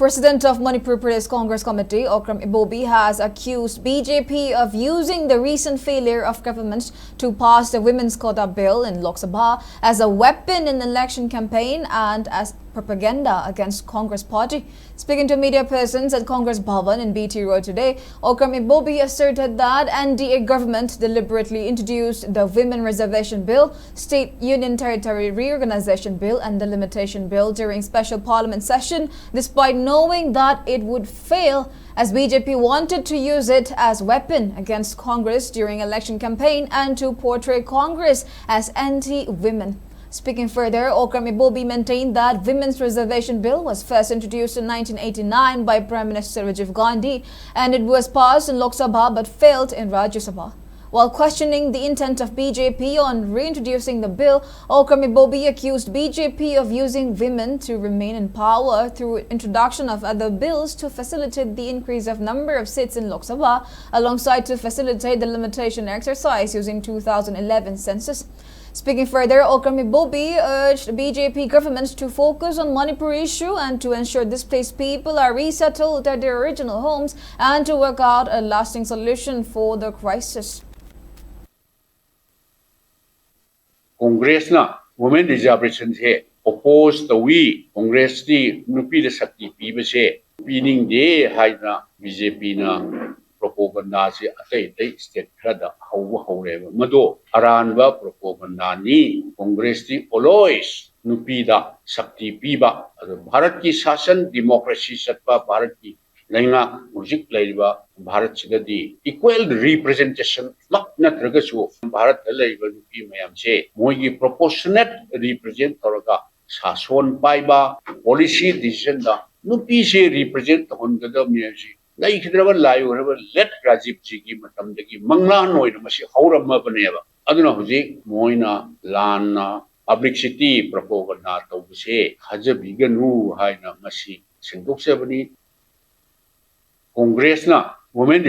President of Manipur Pradesh Congress Committee, Okram Ibobi, has accused BJP of using the recent failure of government to pass the Women's Quota Bill in Lok Sabha as a weapon in election campaign and as propaganda against Congress party. Speaking to media persons at Congress Bhavan in BT Road today, Okram Ibobi asserted that NDA government deliberately introduced the Women Reservation Bill, State Union Territory Reorganization Bill and the Limitation Bill during special parliament session, despite knowing that it would fail, as BJP wanted to use it as weapon against Congress during election campaign and to portray Congress as anti-women. Speaking further, Okram Ibobi maintained that Women's Reservation Bill was first introduced in 1989 by Prime Minister Rajiv Gandhi and it was passed in Lok Sabha but failed in Rajya Sabha. While questioning the intent of BJP on reintroducing the bill, Okram Ibobi accused BJP of using women to remain in power through introduction of other bills to facilitate the increase of number of seats in Lok Sabha, alongside to facilitate the limitation exercise using 2011 census. Speaking further, Okram Ibobi urged BJP government to focus on Manipur issue and to ensure displaced people are resettled at their original homes and to work out a lasting solution for the crisis. Congress na women reservation se oppose the we Congress di nupi de sakti piba se pining de hai na BJP na propaganda se atai state khada haure mado aranba propaganda ni Congress di always nupi da sakti piba Bharat ki shasan democracy satpa Bharat ki lainga mujik laiba Bharat sidadi equal representation mak natragasu Bharat laiba nupi mayam se moigi proportionate represent toroga sason paiba policy decision da nupi se represent hongada myasi lai khidraba layu raba let Rajiv ji ki matam dagi manglan noina masi haurama baneba aduna hoji moina lana publicity propaganda tawse hajabiganu haina masi sindok sebani Congress na women